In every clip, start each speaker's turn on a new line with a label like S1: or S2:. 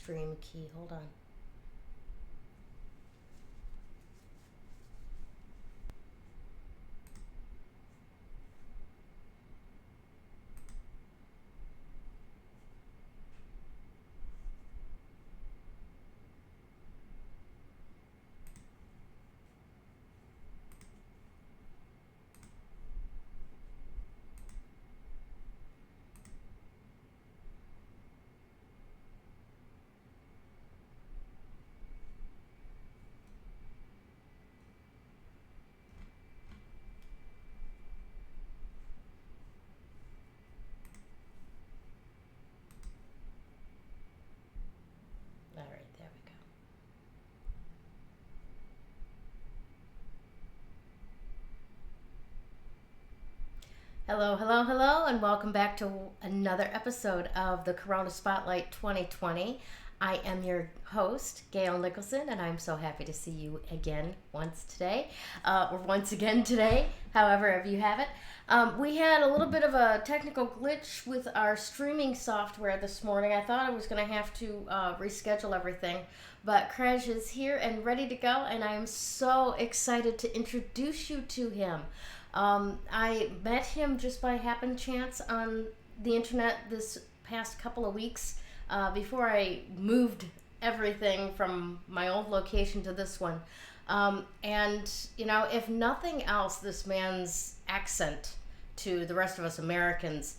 S1: stream key. Hold on. All right, there we go. Hello, hello, hello, and welcome back to another episode of the Corona Spotlight 2020. I am your host, Gayle Nicholson, and I'm so happy to see you again once again today, however you have it. We had a little bit of a technical glitch with our streaming software this morning. I thought I was going to have to reschedule everything, but Craige is here and ready to go, and I am so excited to introduce you to him. I met him just by happen chance on the internet this past couple of weeks before I moved everything from my old location to this one. And, you know, if nothing else, this man's accent to the rest of us Americans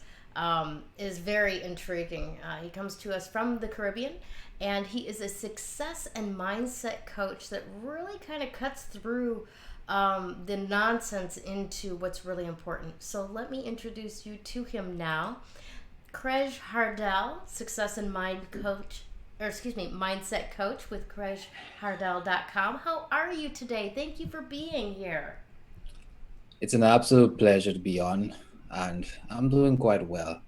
S1: is very intriguing. He comes to us from the Caribbean, and he is a success and mindset coach that really kind of cuts through the nonsense into what's really important. So let me introduce you to him now. Craige Hardel, success and mindset coach with craigehardel.com. How are you today? Thank you for being here.
S2: It's an absolute pleasure to be on, and I'm doing quite well.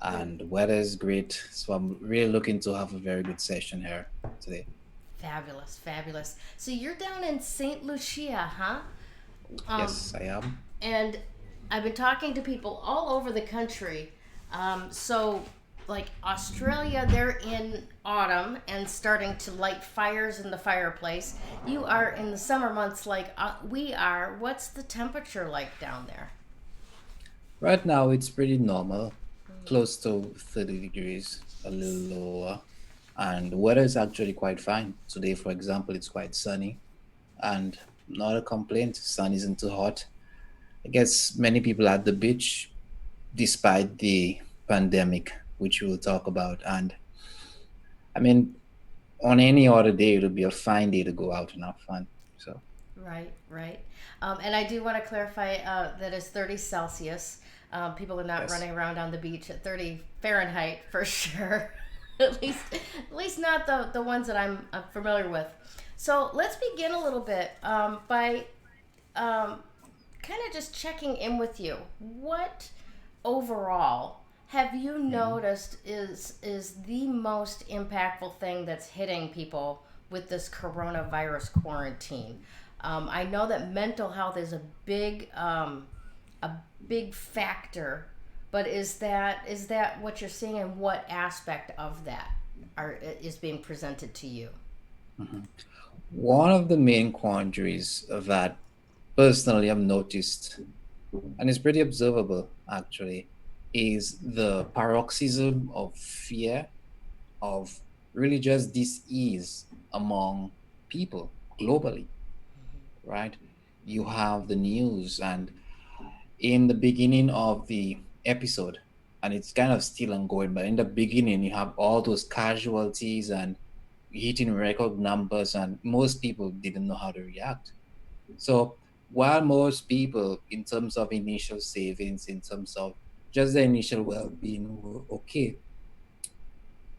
S2: And the weather is great, so I'm really looking to have a very good session here today.
S1: Fabulous, fabulous. So you're down in St. Lucia, huh? Um,
S2: Yes, I am.
S1: and I've been talking to people all over the country. So, like Australia, they're in autumn and starting to light fires in the fireplace. You are in the summer months like we are. What's the temperature like down there?
S2: Right now, it's pretty normal, close to 30 degrees, a little lower, and the weather is actually quite fine. Today, for example, it's quite sunny, and not a complaint. Sun isn't too hot. I guess many people at the beach, despite the pandemic, which we'll talk about. And I mean, on any other day, it'll be a fine day to go out and have fun. So,
S1: Right, right. And I do want to clarify that it's 30 Celsius. People are not
S2: yes.
S1: running around on the beach at 30 Fahrenheit for sure. At least not the ones that I'm familiar with. So let's begin a little bit by um, kind of just checking in with you. What overall have you
S2: Mhm.
S1: noticed is the most impactful thing that's hitting people with this coronavirus quarantine? I know that mental health is a big factor, but is that what you're seeing, and what aspect of that is being presented to you?
S2: Mhm. One of the main quandaries that personally I've noticed, and it's pretty observable actually, is the paroxysm of fear, of religious dis-ease among people globally, right? You have the news, and in the beginning of the episode, and it's kind of still ongoing, but in the beginning, you have all those casualties and hitting record numbers, and most people didn't know how to react. So, while most people, in terms of initial savings, in terms of just the initial well being, were okay,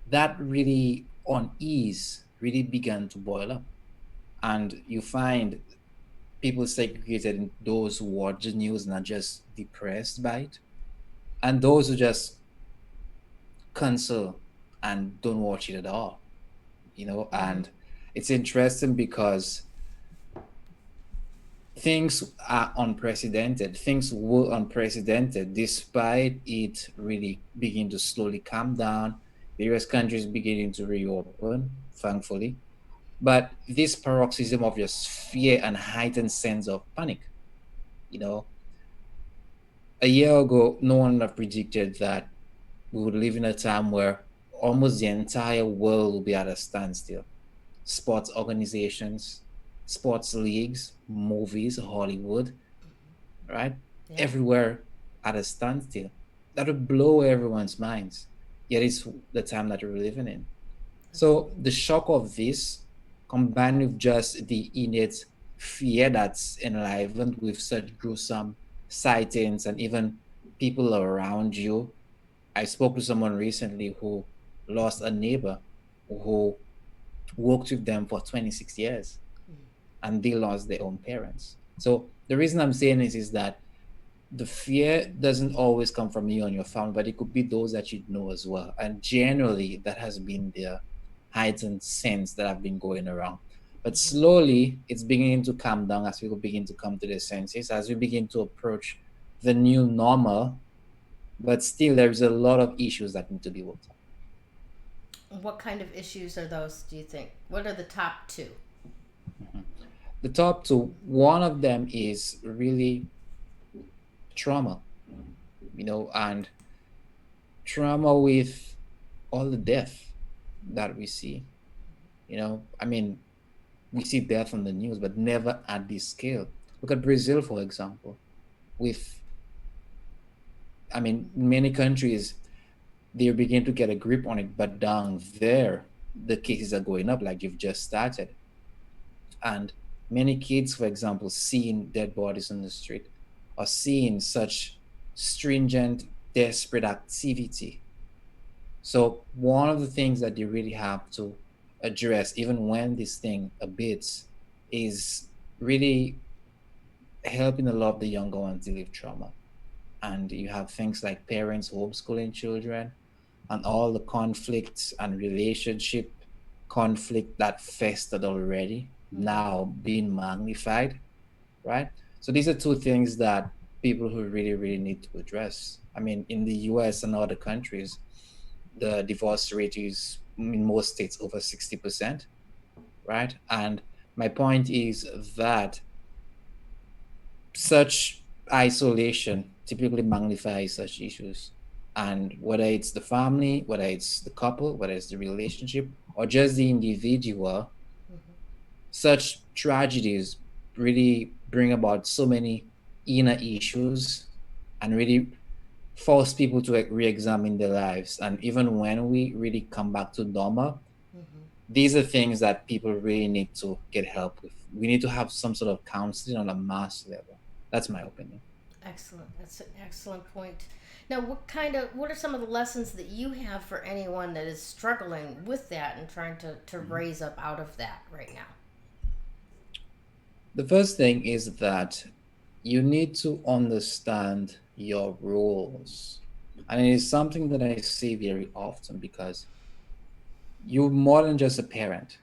S2: that really unease really began to boil up. And you find people segregated in those who watch the news and are just depressed by it, and those who just cancel and don't watch it at all,
S1: Mm-hmm.
S2: and it's interesting because things were unprecedented despite it really begin to slowly calm down. Various countries beginning to reopen, thankfully. But this paroxysm of just fear and heightened sense of panic, you know, a year ago, no one would have predicted that we would live in a time where almost the entire world will be at a standstill. Sports organizations, sports leagues, movies, Hollywood, right?
S1: Yeah.
S2: Everywhere at a standstill. That would blow everyone's minds. Yet it's the time that we're living in. So the shock of this, combined with just the innate fear that's enlivened with such gruesome sightings and even people around you. I spoke to someone recently who lost a neighbor who worked with them for 26 years and they lost their own parents. So the reason I'm saying this is that the fear doesn't always come from you and your family, but it could be those that you know as well. And generally, that has been the heightened sense that have been going around. But slowly, it's beginning to calm down as people begin to come to their senses, as we begin to approach the new normal. But still, there's a lot of issues that need to be worked out.
S1: What kind of issues are those, do you think? What are the top two?
S2: Mhm. The top two, one of them is really trauma, and trauma with all the death that we see. I mean, we see death on the news, but never at this scale. Look at Brazil, for example. With, I mean, many countries, they begin to get a grip on it, but down there, the cases are going up like you've just started. And many kids, for example, seeing dead bodies on the street or seeing such stringent, desperate activity. So one of the things that you really have to address, even when this thing abates, is really helping a lot of the younger ones deal with trauma. And you have things like parents homeschooling children and all the conflicts and relationship conflict that festered already now being magnified, right? So these are two things that people who really, really need to address. I mean, in the US and other countries, the divorce rate is in most states over 60%, right? And my point is that such isolation typically magnifies such issues. And whether it's the family, whether it's the couple, whether it's the relationship, or just the individual, such tragedies really bring about so many inner issues and really force people to re-examine their lives. And even when we really come back to normal, these are things that people really need to get help with. We need to have some sort of counseling on a mass level. That's my opinion.
S1: Excellent. That's an excellent point. Now, what are some of the lessons that you have for anyone that is struggling with that and trying to
S2: Mhm.
S1: raise up out of that right now?
S2: The first thing is that you need to understand your roles. And it is something that I say very often because you're more than just a parent,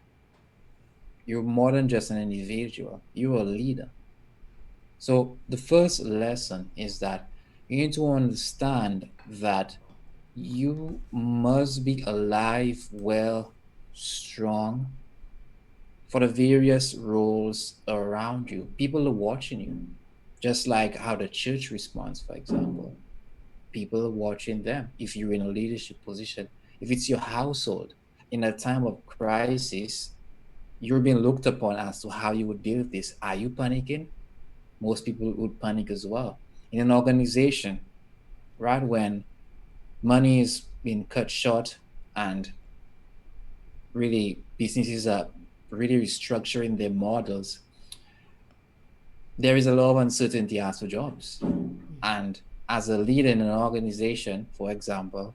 S2: you're more than just an individual, you're a leader. So the first lesson is that you need to understand that you must be alive, well, strong for the various roles around you. People are watching you, just like how the church responds, for example. People are watching them. If you're in a leadership position, if it's your household, in a time of crisis, you're being looked upon as to how you would deal with this. Are you panicking? Most people would panic as well. In an organization, right when money is being cut short and really businesses are really restructuring their models, there is a lot of uncertainty as to jobs. And as a leader in an organization, for example,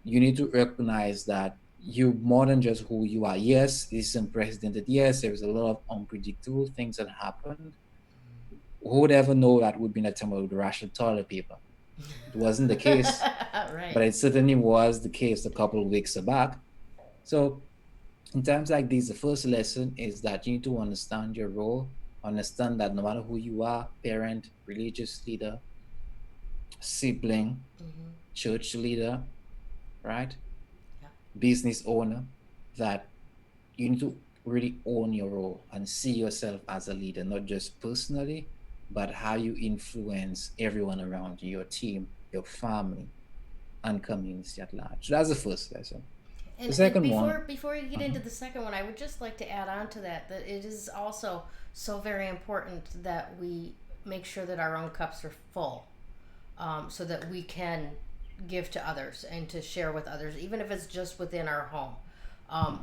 S2: you need to recognize that you're more than just who you are. Yes, this is unprecedented. Yes, there's a lot of unpredictable things that happened. Who would ever know that would be in a time where we would ration toilet paper? It wasn't the case,
S1: Right.
S2: but it certainly was the case a couple of weeks back. So in times like these, the first lesson is that you need to understand your role, understand that no matter who you are, parent, religious leader, sibling, church leader, right? business owner, that you need to really own your role and see yourself as a leader, not just personally, but how you influence everyone around you, your team, your family, and community at large. So that's the first lesson. The
S1: And
S2: second one,
S1: before you get
S2: uh-huh,
S1: into the second one, I would just like to add on to that that it is also so very important that we make sure that our own cups are full, so that we can give to others and to share with others, even if it's just within our home,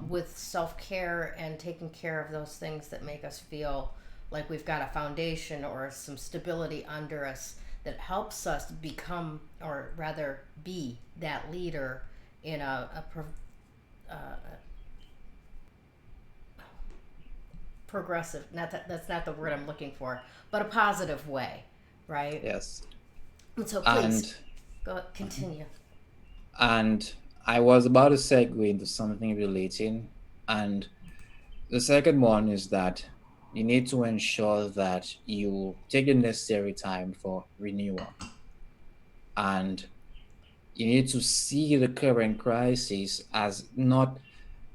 S1: with self care and taking care of those things that make us feel like we've got a foundation or some stability under us that helps us become, or rather be, that leader in uh, progressive, not that that's not the word I'm looking for, but a positive way, right?
S2: yes,
S1: And so please
S2: and
S1: go
S2: uh-huh,
S1: continue.
S2: and I was about to segue into something relating, and the second one is that you need to ensure that you take the necessary time for renewal, and you need to see the current crisis as not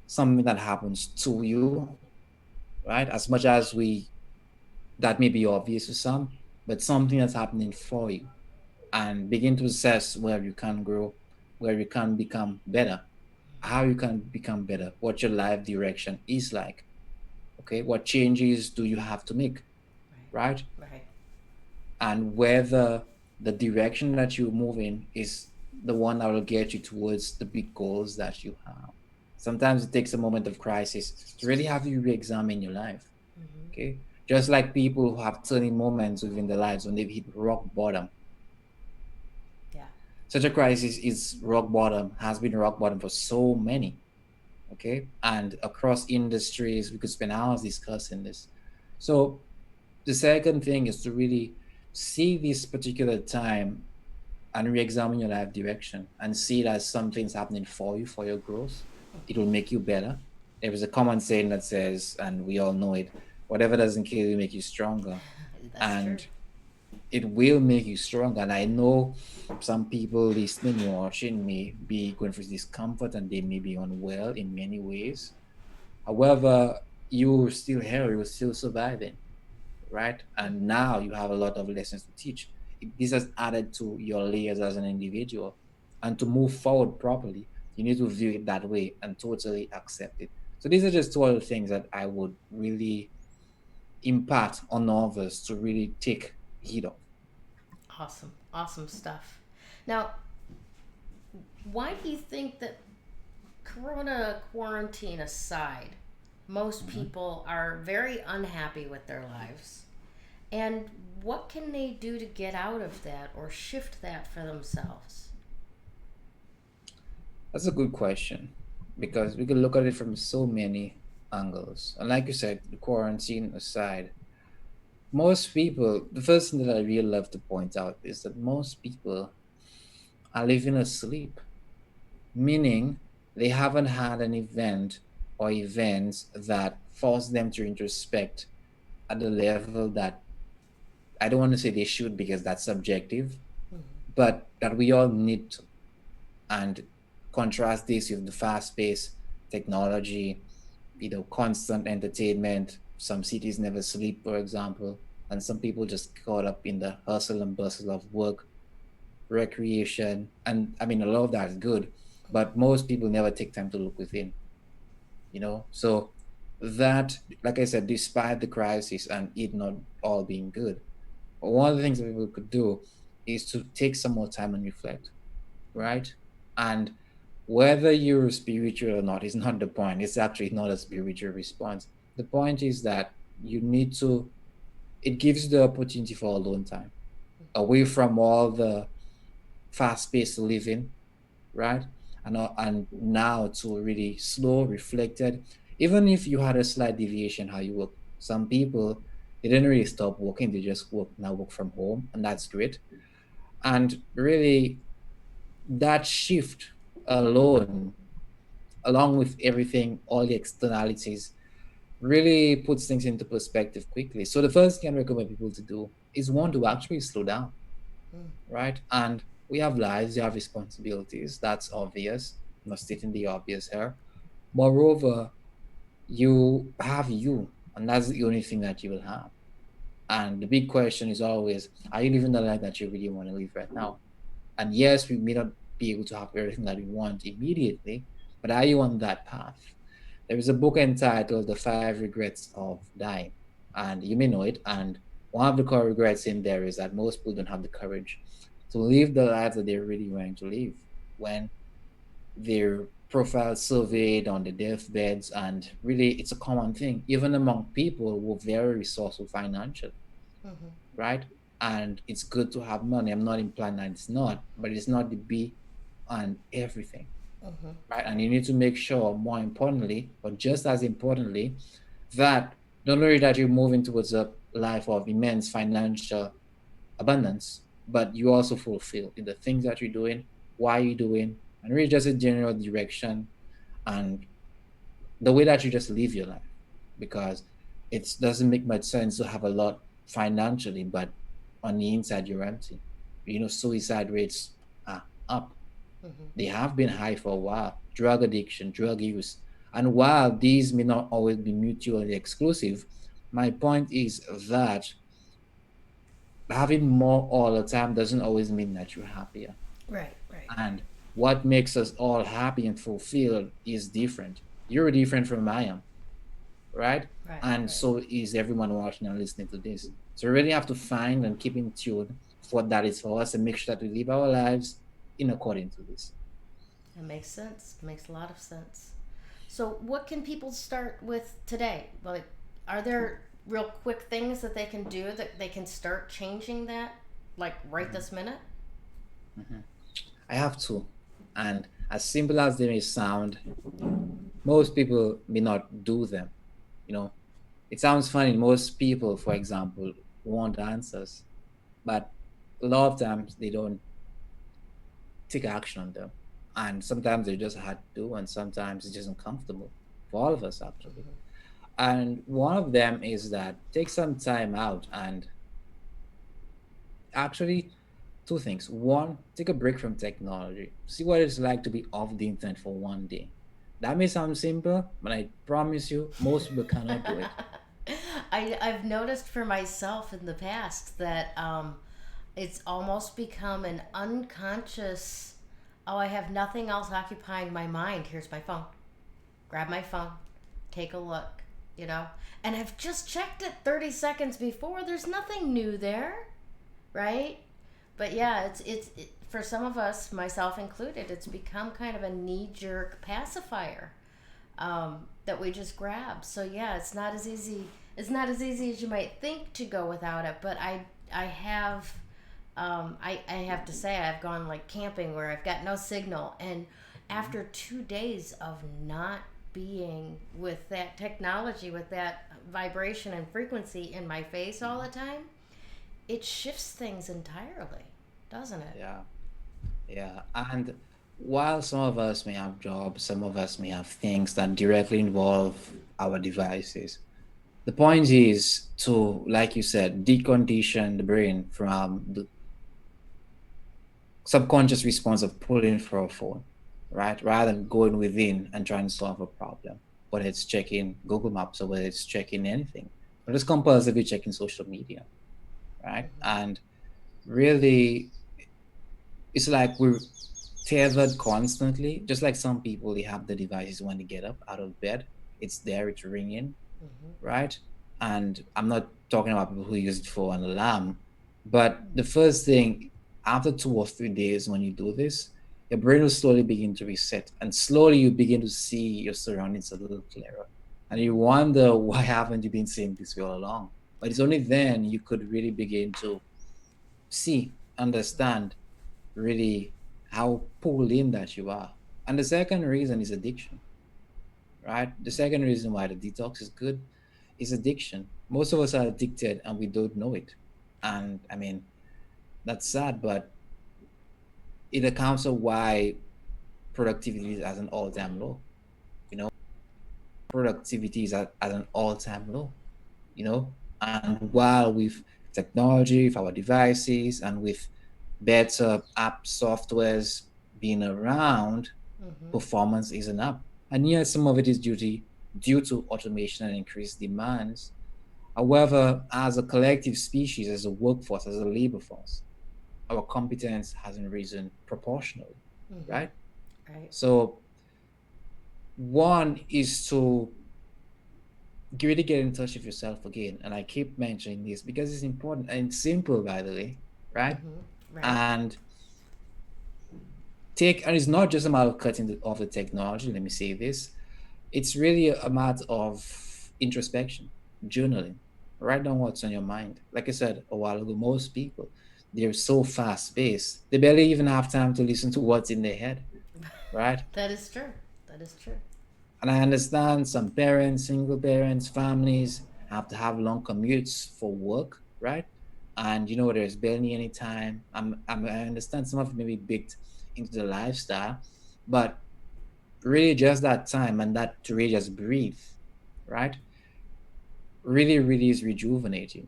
S2: something that happens to you, right? As much as that may be obvious to some, but something that's happening for you, and begin to assess where you can grow, where you can become better, how you can become better, what your life direction is like. Okay, what changes do you have to make, right?
S1: Right, right.
S2: And whether the direction that you're moving is the one that will get you towards the big goals that you have. Sometimes it takes a moment of crisis to really have you re-examine your life.
S1: Mm-hmm.
S2: Okay, just like people who have turning moments within their lives when they've hit rock bottom.
S1: Yeah.
S2: Such a crisis is rock bottom, has been rock bottom for so many. Okay, and across industries, we could spend hours discussing this. So the second thing is to really see this particular time and re-examine your life direction and see it as something's happening for you, for your growth. It will make you better. There is a common saying that says, and we all know it, whatever doesn't kill you make you stronger.
S1: That's true.
S2: And it will make you stronger. And I know some people listening, watching may be going through discomfort and they may be unwell in many ways. However, you're still here, you're still surviving, right? And now you have a lot of lessons to teach. This has added to your layers as an individual. And to move forward properly, you need to view it that way and totally accept it. So these are just two other things that I would really impart on others to really take heed of.
S1: Awesome, awesome stuff. Now, why do you think that, corona quarantine aside, most
S2: Mhm.
S1: people are very unhappy with their lives? And what can they do to get out of that or shift that for themselves?
S2: That's a good question because we can look at it from so many angles. And like you said, the quarantine aside, most people, the first thing that I really love to point out is that most people are living asleep, meaning they haven't had an event or events that force them to introspect at the level that I don't want to say they should because that's subjective,
S1: Mm-hmm.
S2: but that we all need to. And contrast this with the fast paced technology, constant entertainment. Some cities never sleep, for example, and some people just caught up in the hustle and bustle of work, recreation. And I mean, a lot of that is good, but most people never take time to look within. So that, like I said, despite the crisis and it not all being good, but one of the things that people could do is to take some more time and reflect, right? And whether you're spiritual or not is not the point. It's actually not a spiritual response. The point is that you need to, it gives you the opportunity for alone time away from all the fast paced living, right? And now to really slow, reflected. Even if you had a slight deviation how you work, some people they didn't really stop working; they just work from home, and that's great. And really, that shift alone, along with everything, all the externalities, really puts things into perspective quickly. So the first thing I recommend people to do is one to actually slow down,
S1: Mm.
S2: right? And we have lives, we have responsibilities. That's obvious. not stating the obvious here. Moreover, you have you, and that's the only thing that you will have. And the big question is always, are you living the life that you really want to live right now? And yes, we may not be able to have everything that we want immediately, but are you on that path? There is a book entitled The Five Regrets of Dying, and you may know it. And one of the core regrets in there is that most people don't have the courage to live the life that they're really wanting to live when their profile surveyed on the deathbeds. And really, it's a common thing, even among people who are very resourceful financially,
S1: Mm-hmm.
S2: right? And it's good to have money. I'm not implying that it's not, but it's not the be on everything,
S1: Mm-hmm.
S2: right? And you need to make sure, more importantly, or just as importantly, that not only that you're moving towards a life of immense financial abundance, but you also fulfill in the things that you're doing, why you're doing, and really just a general direction and the way that you just live your life. Because it doesn't make much sense to have a lot financially, but on the inside you're empty. Suicide rates are up.
S1: Mm-hmm.
S2: They have been high for a while. Drug addiction, drug use. And while these may not always be mutually exclusive, my point is that having more all the time doesn't always mean that you're happier.
S1: Right, right,
S2: And what makes us all happy and fulfilled is different. You're different from I am, right?
S1: right,
S2: And
S1: right.
S2: so is everyone watching and listening to this. So we really have to find and keep in tune for what that is for us and make sure that we live our lives in according to this.
S1: That makes sense. Makes a lot of sense. So, what can people start with today? Like, are there real quick things that they can do that they can start changing that, like right
S2: Mhm,
S1: this minute?
S2: mhm. I have to. And as simple as they may sound, most people may not do them. You know, it sounds funny. Most people, for example, want answers, but a lot of times they don't take action on them. And sometimes they're just hard to do, and sometimes it's just uncomfortable for all of us, actually. And one of them is that take some time out and actually two things. One, take a break from technology. See what it's like to be off the internet for one day. That may sound simple, but I promise you, most people cannot do it.
S1: I've noticed for myself in the past that it's almost become an unconscious, oh, I have nothing else occupying my mind. Here's my phone. Grab my phone, take a look, you know? And I've just checked it 30 seconds before. There's nothing new there, right? But yeah, for some of us, myself included, it's become kind of a knee jerk pacifier that we just grab. So yeah, it's not as easy. It's not as easy as you might think to go without it. But I have I have to say I've gone like camping where I've got no signal, and after 2 days of not being with that technology, with that vibration and frequency in my face all the time, it shifts things entirely, doesn't it?
S2: Yeah, yeah. And while some of us may have jobs, some of us may have things that directly involve our devices. The point is to, like you said, decondition the brain from the subconscious response of pulling for a phone, right? Rather than going within and trying to solve a problem, whether it's checking Google Maps or whether it's checking anything, or just compulsively checking social media, right? And really, it's like we're tethered constantly, just like some people, they have the devices when they get up out of bed. It's there, it's ringing,
S1: Mm-hmm.
S2: right? And I'm not talking about people who use it for an alarm, but the first thing after 2 or 3 days when you do this, your brain will slowly begin to reset, and slowly you begin to see your surroundings a little clearer. And you wonder why haven't you been seeing this all along? But it's only then you could really begin to see, understand really how pulled in that you are. And the second reason is addiction, right? The second reason why the detox is good is addiction. Most of us are addicted and we don't know it. And I mean, that's sad, but it accounts for why productivity is at an all time low. You know, productivity is at an all time low, you know, and while with technology, with our devices, and with better app softwares being around,
S1: Mm-hmm.
S2: performance isn't up. And yes, some of it is due to automation and increased demands. However, as a collective species, as a workforce, as a labor force, our competence hasn't risen proportionally,
S1: Mm-hmm.
S2: right?
S1: Right.
S2: So one is to really get in touch with yourself again. And I keep mentioning this because it's important and simple, by the way, right?
S1: Mm-hmm. Right.
S2: And and it's not just a matter of off the technology, let me say this. It's really a matter of introspection, journaling. Write down what's on your mind. Like I said a while ago, most people, they're so fast paced, they barely even have time to listen to what's in their head, right?
S1: That is true. That is true.
S2: And I understand some parents, single parents, families have to have long commutes for work, right? And there's barely any time. I understand some of it may be baked into the lifestyle, but really just that time and that to really just breathe, right? Really, really is rejuvenating.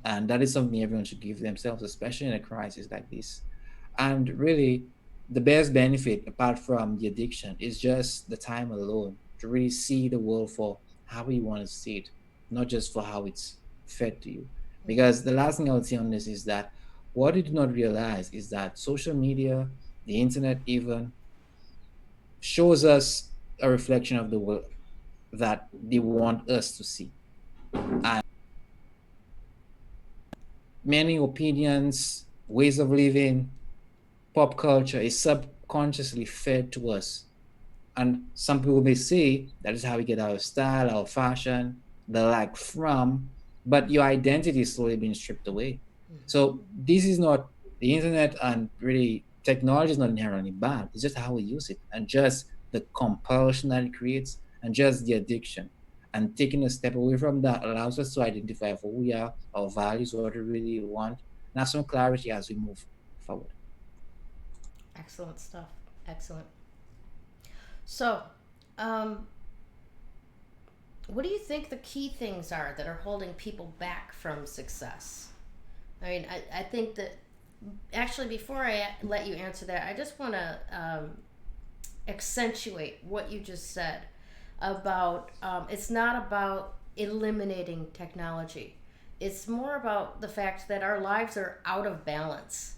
S2: And that is something everyone should give themselves, especially in a crisis like this. And really, the best benefit, apart from the addiction, is just the time alone to really see the world for how you want to see it, not just for how it's fed to you.
S1: Mm-hmm.
S2: Because the last thing I would say on this is that what you do not realize is that social media, the internet even, shows us a reflection of the world that they want us to see. And many opinions, ways of living, pop culture is subconsciously fed to us. And some people may say that is how we get our style, our fashion, the like from, but your identity is slowly being stripped away. So this is not the internet, and really technology is not inherently bad. It's just how we use it and just the compulsion that it creates and just the addiction. And taking a step away from that allows us to identify who we are, our values, what we really want, and have some clarity as we move forward.
S1: Excellent stuff. Excellent. So, um, what do you think the key things are that are holding people back from success? I mean, I think that actually, before I let you answer that, I just want to accentuate what you just said about it's not about eliminating technology. It's more about the fact that our lives are out of balance,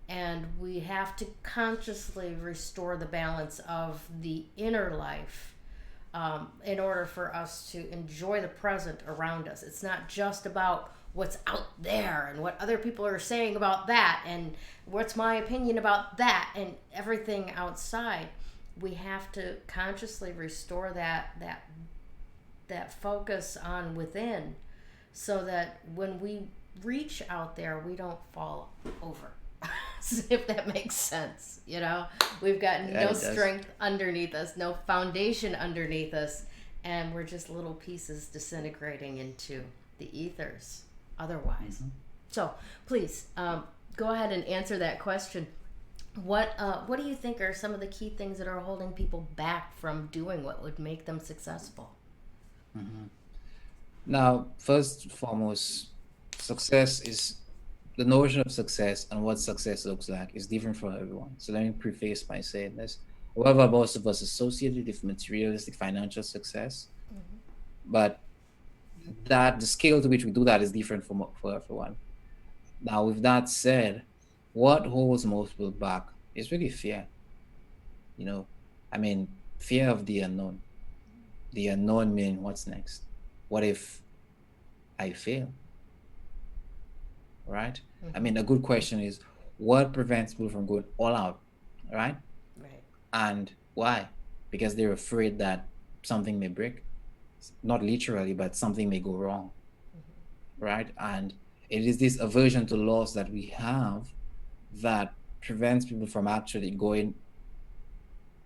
S1: and we have to consciously restore the balance of the inner life in order for us to enjoy the present around us. It's not just about what's out there and what other people are saying about that and what's my opinion about that and everything outside. We have to consciously restore that focus on within, so that when we reach out there, we don't fall over. If that makes sense, we've got
S2: Yeah,
S1: no
S2: it does.
S1: strength underneath us, no foundation underneath us, and we're just little pieces disintegrating into the ethers otherwise.
S2: Mhm.
S1: So please, go ahead and answer that question. What do you think are some of the key things that are holding people back from doing what would make them successful?
S2: Mhm. Now, first and foremost, success is the notion of success and what success looks like is different for everyone. So let me preface by saying this. However, most of us associate it with materialistic financial success, but that the scale to which we do that is different for everyone. Now, with that said, what holds most people back is really fear. You know, I mean, fear of the unknown. The unknown mean what's next? What if I fail? Right? I
S1: Mm-hmm.
S2: mean, a good question is what prevents people from going all out, right?
S1: Right.
S2: And why? Because they're afraid that something may break, not literally, but something may go wrong, right? And it is this aversion to loss that we have that prevents people from actually going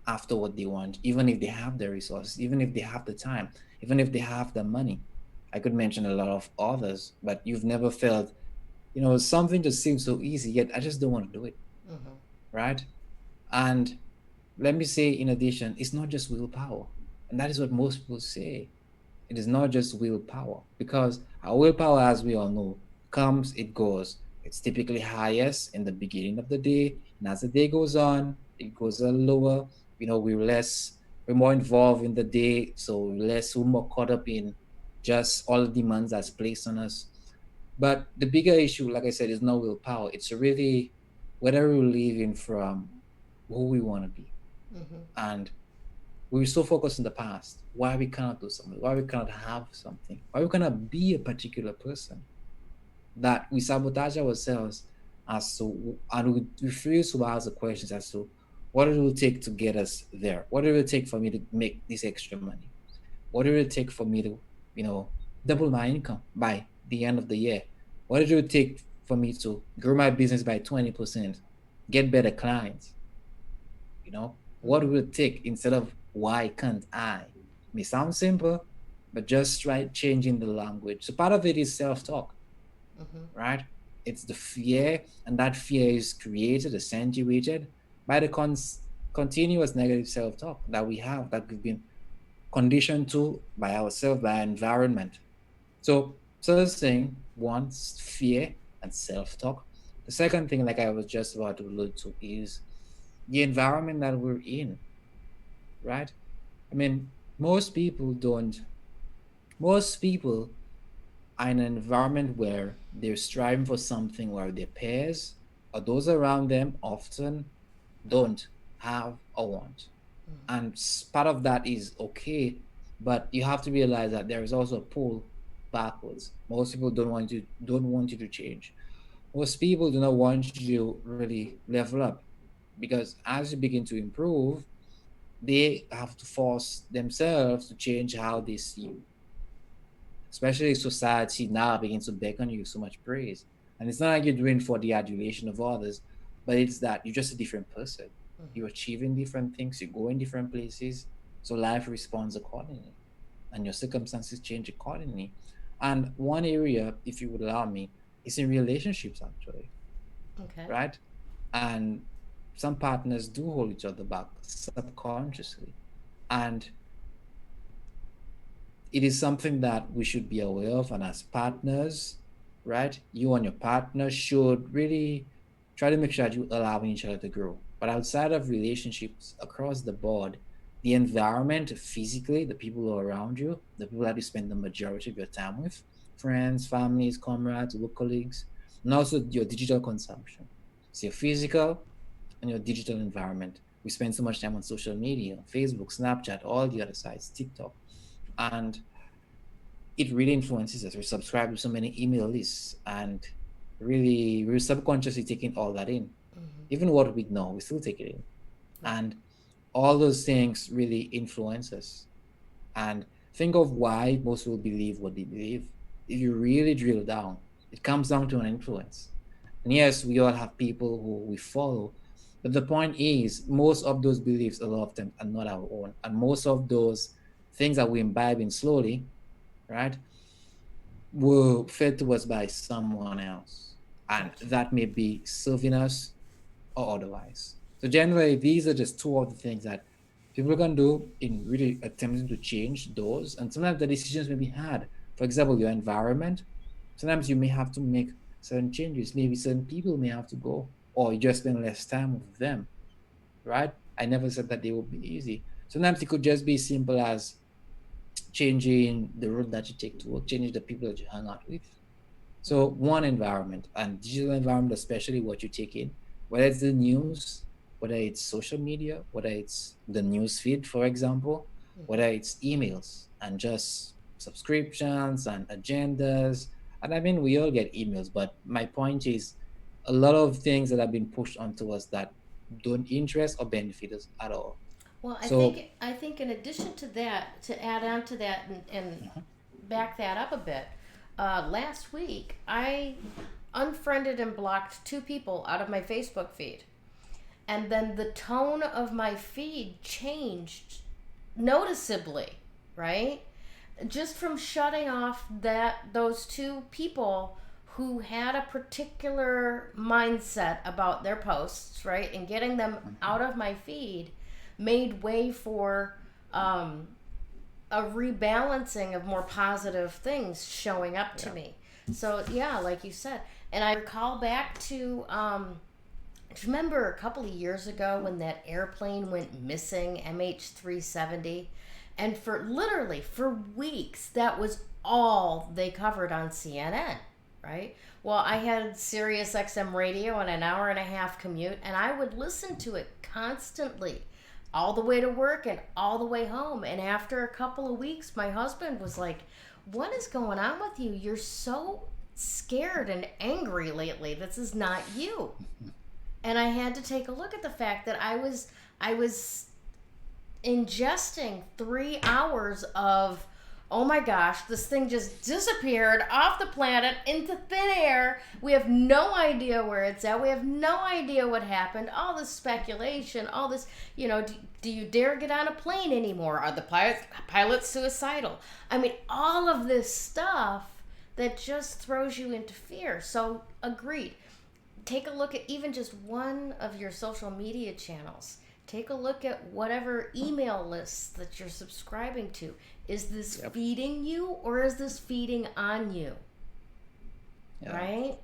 S2: after what they want, even if they have the resources, even if they have the time, even if they have the money. I could mention a lot of others, but you've never felt, something just seems so easy, yet I just don't want to do it,
S1: Mm-hmm.
S2: right? And let me say, in addition, it's not just willpower. And that is what most people say. It is not just willpower, because our willpower, as we all know, comes, it goes. It's typically highest in the beginning of the day. And as the day goes on, it goes a lower. we're more involved in the day, so we're more caught up in just all the demands that's placed on us. But the bigger issue, like I said, is not willpower. It's really whether we're living from who we want to be.
S1: Mm-hmm.
S2: And we were so focused in the past, why we cannot do something, why we cannot have something, why we cannot be a particular person, that we sabotage ourselves as to, and we refuse to ask the questions as to what it will take to get us there. What it will take for me to make this extra money? What it will take for me to, you know, double my income by the end of the year? What it will take for me to grow my business by 20%, get better clients? What
S1: Mm-hmm.
S2: will it take instead of why can't I? May sound simple, but just try changing the language. So part of it is self-talk,
S1: Mm-hmm.
S2: right? It's the fear, and that fear is created, accentuated by the continuous negative self-talk that we have, that we've been conditioned to by ourselves, by our environment. So first thing, one, fear and self-talk. The second thing, like I was just about to allude to, is the environment that we're in, right? I mean, most people don't, most people are in an environment where they're striving for something where their peers or those around them often don't have or want. And part of that is okay, but you have to realize that there is also a pull backwards. Most people don't want you to change. Most people do not want you to really level up, because as you begin to improve, they have to force themselves to change how they see you, especially society now begins to beckon you so much praise. And it's not like you're doing for the adulation of others, but it's that you're just a different person. You're achieving different things, you go in different places, so life responds accordingly, and your circumstances change accordingly. And one area, if you would allow me, is in relationships actually,
S1: Okay.
S2: right? And some partners do hold each other back subconsciously. And it is something that we should be aware of. And as partners, right, you and your partner should really try to make sure that you allowing each other to grow. But outside of relationships, across the board, the environment physically, the people who are around you, the people that you spend the majority of your time with, friends, families, comrades, work colleagues, and also your digital consumption. So your physical and your digital environment. We spend so much time on social media, Facebook, Snapchat, all the other sites, TikTok. And it really influences us. We subscribe to so many email lists, and really we're subconsciously taking all that in.
S1: Mm-hmm.
S2: Even what we know, we still take it in.
S1: Right.
S2: And all those things really influence us. And think of why most people believe what they believe. If you really drill down, it comes down to an influence. And yes, we all have people who we follow, but the point is, most of those beliefs, a lot of them, are not our own. And most of those things that we imbibe in slowly, right, were fed to us by someone else. And
S1: Gotcha.
S2: that may be serving us or otherwise. So generally, these are just two of the things that people can do in really attempting to change those. And sometimes the decisions may be hard. For example, your environment. Sometimes you may have to make certain changes. Maybe certain people may have to go, or you just spend less time with them, right? I never said that they will be easy. Sometimes it could just be simple as changing the road that you take to work, changing the people that you hang out with. So one environment, and digital environment, especially what you take in, whether it's the news, whether it's social media, whether it's the news feed, for example, whether it's emails and just subscriptions and agendas. And I mean, we all get emails, but my point is a lot of things that have been pushed onto us that don't interest or benefit us at all.
S1: Well,
S2: So,
S1: I think in addition to that, to add on to that and
S2: mhm,
S1: back that up a bit, last week I unfriended and blocked two people out of my Facebook feed, and then the tone of my feed changed noticeably, right? Just from shutting off those two people who had a particular mindset about their posts, right, and getting them
S2: mhm,
S1: out of my feed made way for a rebalancing of more positive things showing up to
S2: yeah,
S1: me. So yeah, like you said, and I recall back to Do you remember a couple of years ago when that airplane went missing, MH370? And for literally for weeks, that was all they covered on CNN, right? Well, I had Sirius XM radio on an hour and a half commute, and I would listen to it constantly, all the way to work and all the way home. And after a couple of weeks, my husband was like, "What is going on with you? You're so scared and angry lately. This is not you." And I had to take a look at the fact that I was ingesting 3 hours of, oh my gosh, this thing just disappeared off the planet into thin air. We have no idea where it's at. We have no idea what happened. All this speculation, all this, do you dare get on a plane anymore? Are the pilots suicidal? I mean, all of this stuff that just throws you into fear. So, agreed. Take a look at even just one of your social media channels. Take a look at whatever email lists that you're subscribing to. Is this feeding you or is this feeding on you?
S2: Yeah.
S1: Right?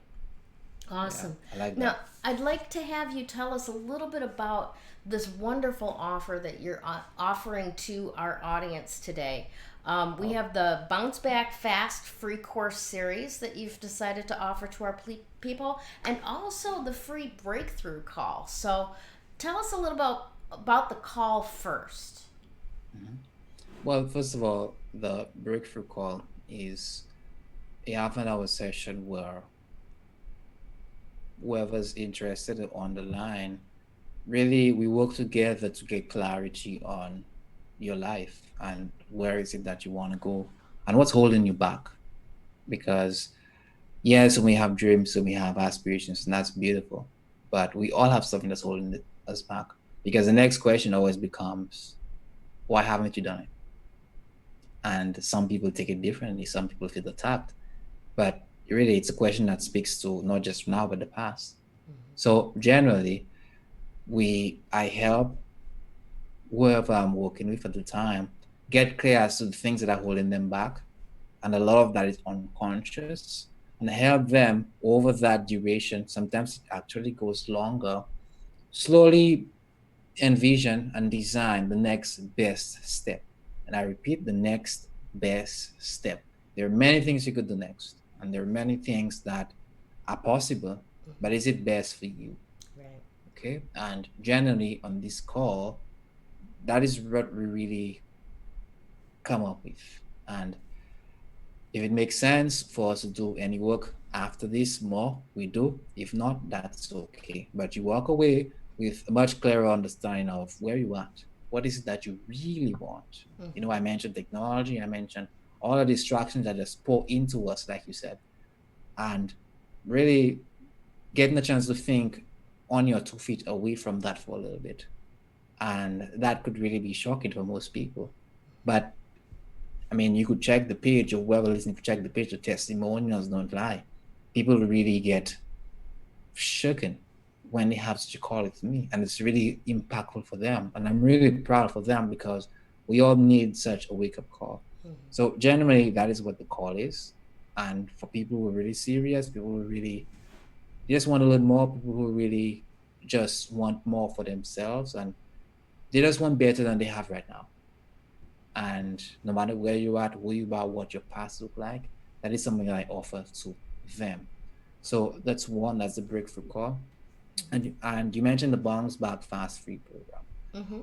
S1: Awesome.
S2: Yeah, I like
S1: Now,
S2: that.
S1: I'd like to have you tell us a little bit about this wonderful offer that you're offering to our audience today. We have the Bounce Back Fast free course series that you've decided to offer to our people, and also the free breakthrough call. So tell us a little about the call first.
S2: Mhm. Well, first of all, the breakthrough call is a half-an-hour session where whoever's interested on the line, really, we work together to get clarity on your life and where is it that you want to go and what's holding you back. Because yes, we have dreams, so we have aspirations, and that's beautiful. But we all have something that's holding us back. Because the next question always becomes, why haven't you done it? And some people take it differently. Some people feel attacked. But really, it's a question that speaks to not just now, but the past. So generally, I help whoever I'm working with at the time get clear as to the things that are holding them back. And a lot of that is unconscious, and help them over that duration. Sometimes it actually goes longer. Slowly envision and design the next best step. And I repeat, the next best step. There are many things you could do next, and there are many things that are possible, but is it best for you?
S1: Right.
S2: Okay. And generally on this call, that is what we really come up with. And if it makes sense for us to do any work after this, more we do. If not, that's okay. But you walk away with a much clearer understanding of where you at. What is it that you really want? I mentioned technology, I mentioned all the distractions that just pour into us, like you said. And really getting a chance to think on your 2 feet away from that for a little bit. And that could really be shocking for most people. But I mean, you could check the page, or whoever listening could check the page. The testimonials don't lie. People really get shaken when they have such a call with me, and it's really impactful for them. And I'm really proud for them because we all need such a wake-up call. So generally, that is what the call is. And for people who are really serious, people who really just want to learn more, people who really just want more for themselves, and they just want better than they have right now. And no matter where you are, who you are, what your past look like, that is something that I offer to them. So that's one. That's the breakthrough call. And you mentioned the Bounce Back Fast Free program.
S1: Mm-hmm.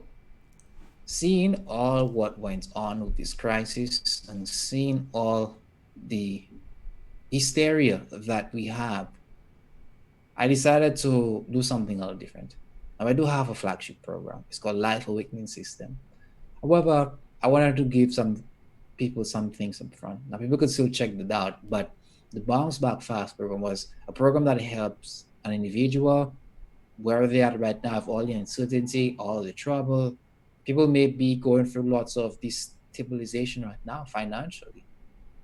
S2: Seeing all what went on with this crisis and seeing all the hysteria that we have, I decided to do something a little different. Now, I do have a flagship program. It's called Life Awakening System. However, I wanted to give some people some things up front. Now, people could still check that out, but the Bounce Back Fast program was a program that helps an individual where they are right now, of all the uncertainty, all the trouble. People may be going through lots of destabilization right now financially.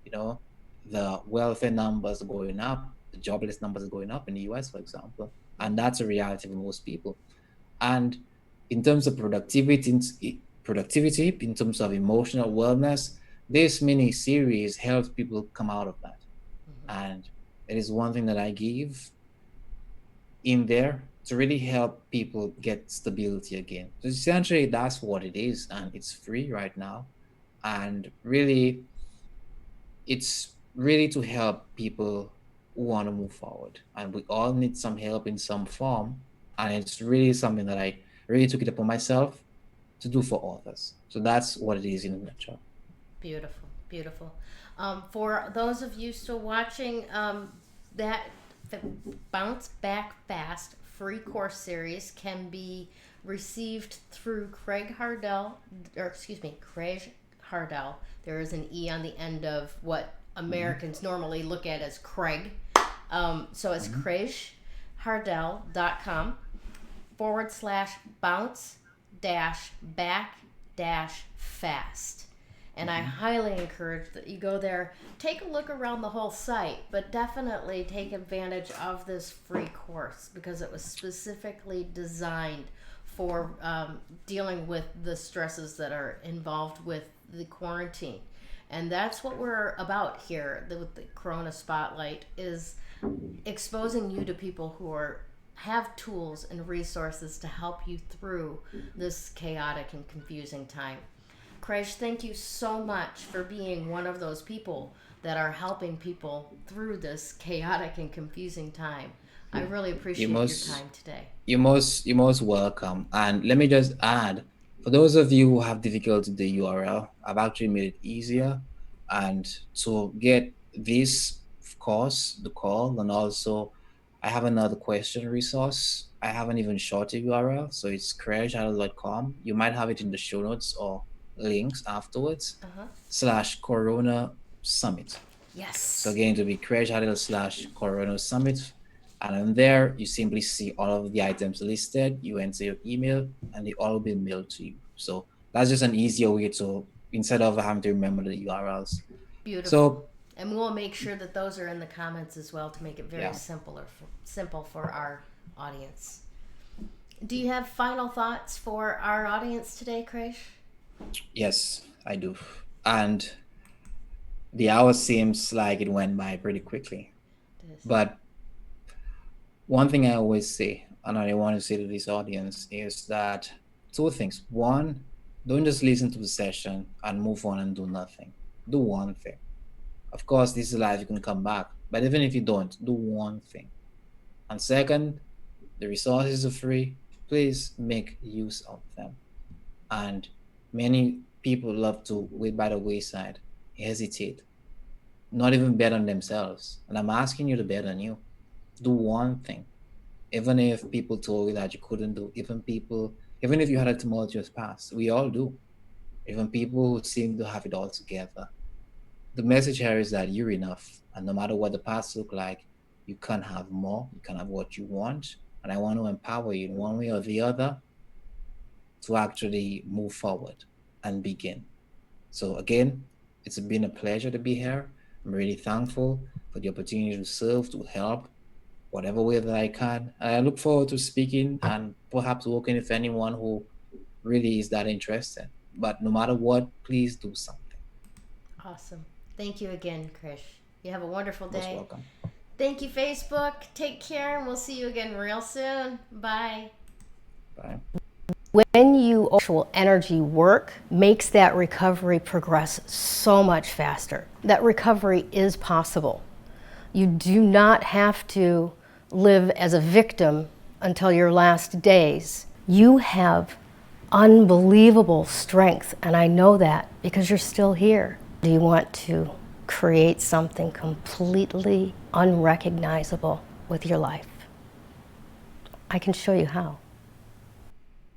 S2: You know, the welfare numbers are going up, the jobless numbers are going up in the US, for example, and that's a reality for most people. And in terms of productivity, in terms of emotional wellness, this mini series helps people come out of that. And it is one thing that I give in there. to really help people get stability again. So essentially, that's what it is, and it's free right now. And really, it's really to help people who want to move forward. And we all need some help in some form. And it's really something that I really took it upon myself to do for others. So that's what it is in a nutshell.
S1: Beautiful, beautiful. For those of you still watching, that the Bounce Back Fast free course series can be received through Craige Hardel. There is an E on the end of what Americans normally look at as Craig. So it's craigehardel.com /bounce back fast. And I highly encourage that you go there, take a look around the whole site, but definitely take advantage of this free course because it was specifically designed for dealing with the stresses that are involved with the quarantine. And that's what we're about here with the Corona Spotlight, is exposing you to people who have tools and resources to help you through this chaotic and confusing time. Craige, thank you so much for being one of those people that are helping people through this chaotic and confusing time. I really appreciate your time today.
S2: You're most welcome. And let me just add, for those of you who have difficulty with the URL, I've actually made it easier. And to get this course, the call, and also I have another question resource. I have an even shorter URL, so it's craigehardel.com. You might have it in the show notes or links afterwards. /Corona Summit.
S1: Yes.
S2: So again, to be Craige Hardel /Corona Summit. And on there, you simply see all of the items listed. You enter your email, and they all will be mailed to you. So that's just an easier way to, instead of having to remember the URLs.
S1: Beautiful.
S2: So,
S1: and we'll make sure that those are in the comments as well to make it very simple for our audience. Do you have final thoughts for our audience today, Craige?
S2: Yes, I do. And the hour seems like it went by pretty quickly. But one thing I always say, and I want to say to this audience, is that two things. One, don't just listen to the session and move on and do nothing. Do one thing. Of course, this is life, you can come back. But even if you don't, do one thing. And second, the resources are free. Please make use of them. And many people love to wait by the wayside, hesitate, not even bet on themselves. And I'm asking you to bet on you. Do one thing. Even if people told you that you couldn't do, even if you had a tumultuous past, we all do. Even people who seem to have it all together. The message here is that you're enough. And no matter what the past look like, you can have more. You can have what you want. And I want to empower you in one way or the other to actually move forward and begin. So again, it's been a pleasure to be here. I'm really thankful for the opportunity to serve, to help, whatever way that I can. I look forward to speaking and perhaps working with anyone who really is that interested. But no matter what, please do something.
S1: Awesome. Thank you again, Craige. You have a wonderful day.
S2: Most welcome.
S1: Thank you, Facebook. Take care, and we'll see you again real soon. Bye.
S2: Bye.
S1: When you actual energy work makes that recovery progress so much faster. That recovery is possible. You do not have to live as a victim until your last days. You have unbelievable strength, and I know that because you're still here. Do you want to create something completely unrecognizable with your life? I can show you how.